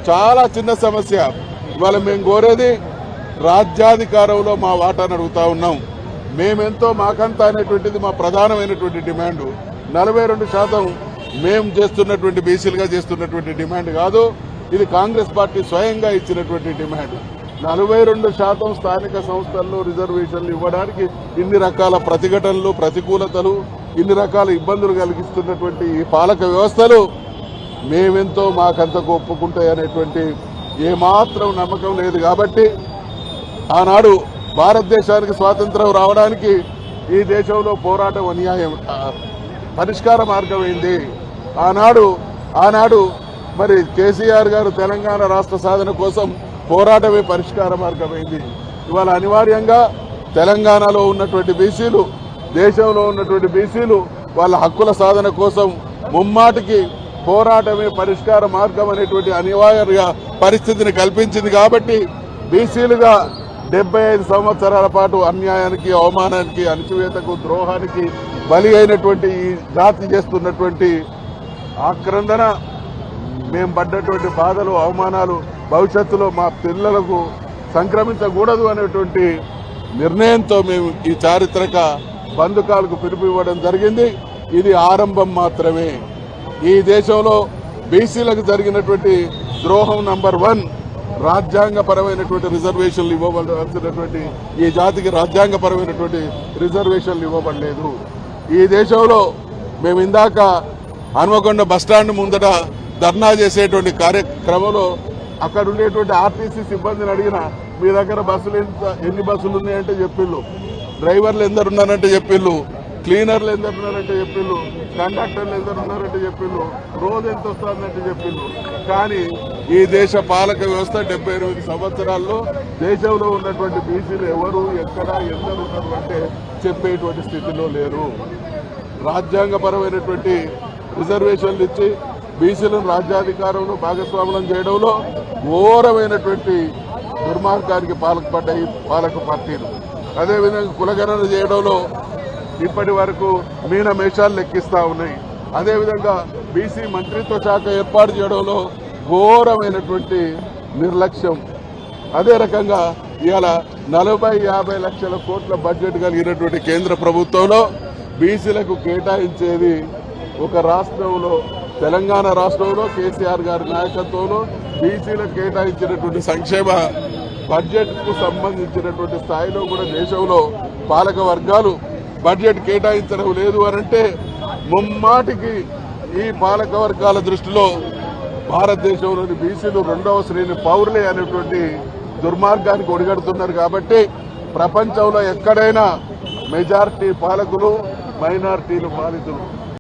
చాలా చిన్న సమస్య. ఇవాళ మేము కోరేది రాజ్యాధికారంలో మా వాటాను అడుగుతా ఉన్నాం. మేమెంతో మాకంతా అనేటువంటిది మా ప్రధానమైనటువంటి డిమాండ్. 42% మేము చేస్తున్నటువంటి బీసీలుగా చేస్తున్నటువంటి డిమాండ్ కాదు, ఇది కాంగ్రెస్ పార్టీ స్వయంగా ఇచ్చినటువంటి డిమాండ్. 42% స్థానిక సంస్థల్లో రిజర్వేషన్లు ఇవ్వడానికి ఇన్ని రకాల ప్రతిఘటనలు, ప్రతికూలతలు, ఇన్ని రకాల ఇబ్బందులు కలిగిస్తున్నటువంటి ఈ పాలక వ్యవస్థలు మేమెంతో మాకంతకు ఒప్పుకుంటాయనేటువంటి ఏమాత్రం నమ్మకం లేదు. కాబట్టి ఆనాడు భారతదేశానికి స్వాతంత్రం రావడానికి ఈ దేశంలో పోరాటం అన్యాయం పరిష్కార మార్గమైంది. ఆనాడు మరి కేసీఆర్ గారు తెలంగాణ రాష్ట్ర సాధన కోసం పోరాటమే పరిష్కార మార్గమైంది. ఇవాళ అనివార్యంగా తెలంగాణలో ఉన్నటువంటి బీసీలు, దేశంలో ఉన్నటువంటి బీసీలు వాళ్ళ హక్కుల సాధన కోసం ముమ్మాటికి పోరాటమే పరిష్కార మార్గం అనేటువంటి అనివార్య పరిస్థితిని కల్పించింది. కాబట్టి బీసీలుగా 75 సంవత్సరాల పాటు అన్యాయానికి, అవమానానికి, అణచివేతకు, ద్రోహానికి బలి అయినటువంటి ఈ జాతి చేస్తున్నటువంటి ఆక్రందన, మేము పడ్డటువంటి బాధలు, అవమానాలు భవిష్యత్తులో మా పిల్లలకు సంక్రమించకూడదు అనేటువంటి నిర్ణయంతో మేము ఈ చారిత్రక బంధుకాలకు పిలుపు ఇవ్వడం జరిగింది. ఇది ఆరంభం మాత్రమే. ఈ దేశంలో బీసీలకు జరిగినటువంటి ద్రోహం నంబర్ 1 రాజ్యాంగపరమైనటువంటి రిజర్వేషన్లు ఇవ్వబడాల్సినటువంటి ఈ జాతికి రాజ్యాంగపరమైనటువంటి రిజర్వేషన్లు ఇవ్వబడలేదు. ఈ దేశంలో మేము ఇందాక హనుమకొండ బస్టాండ్ ముందట ధర్నా చేసేటువంటి కార్యక్రమంలో అక్కడ ఉండేటువంటి ఆర్టీసీ సిబ్బందిని అడిగిన, మీ దగ్గర బస్సులు ఎన్ని బస్సులు ఉన్నాయంటే చెప్పిళ్ళు, డ్రైవర్లు ఎందరున్నారంటే చెప్పిళ్ళు, క్లీనర్లు ఎందరున్నారంటే చెప్పిళ్ళు, కండక్టర్లు ఎందరున్నారంటే చెప్పిళ్ళు, రోజు ఎంత వస్తుందంటే చెప్పిళ్ళు. కానీ ఈ దేశ పాలక వ్యవస్థ 78 సంవత్సరాల్లో దేశంలో ఉన్నటువంటి బీసీలు ఎవరు, ఎక్కడ, ఎందరు ఉన్నారు అంటే చెప్పేటువంటి స్థితిలో లేరు. రాజ్యాంగపరమైనటువంటి రిజర్వేషన్లు ఇచ్చి బీసీలను రాజ్యాధికారంలో భాగస్వాములను చేయడంలో ఘోరమైనటువంటి దుర్మార్గానికి పాల్పడ్డాయి పాలక పార్టీలు. అదేవిధంగా కులగణన చేయడంలో ఇప్పటి వరకు మీనమేషాలు లెక్కిస్తూ ఉన్నాయి. అదేవిధంగా బీసీ మంత్రిత్వ శాఖ ఏర్పాటు చేయడంలో ఘోరమైనటువంటి నిర్లక్ష్యం. అదే రకంగా ఇవాళ 40-50 లక్షల కోట్ల బడ్జెట్ కలిగినటువంటి కేంద్ర ప్రభుత్వంలో బీసీలకు కేటాయించేది ఒక రాష్ట్రంలో, తెలంగాణ రాష్ట్రంలో కేసీఆర్ గారి నాయకత్వంలో బీసీలకు కేటాయించినటువంటి సంక్షేమ బడ్జెట్కు సంబంధించినటువంటి స్థాయిలో కూడా దేశంలో పాలక వర్గాలు బడ్జెట్ కేటాయించడం లేదు అనంటే ముమ్మాటికి ఈ పాలక వర్గాల దృష్టిలో భారతదేశంలోని బీసీలు 2వ శ్రేణి పౌరులే అనేటువంటి దుర్మార్గానికి ఒడిగడుతున్నారు. కాబట్టి ప్రపంచంలో ఎక్కడైనా మెజారిటీ పాలకులు, మైనారిటీలు పాలితులు.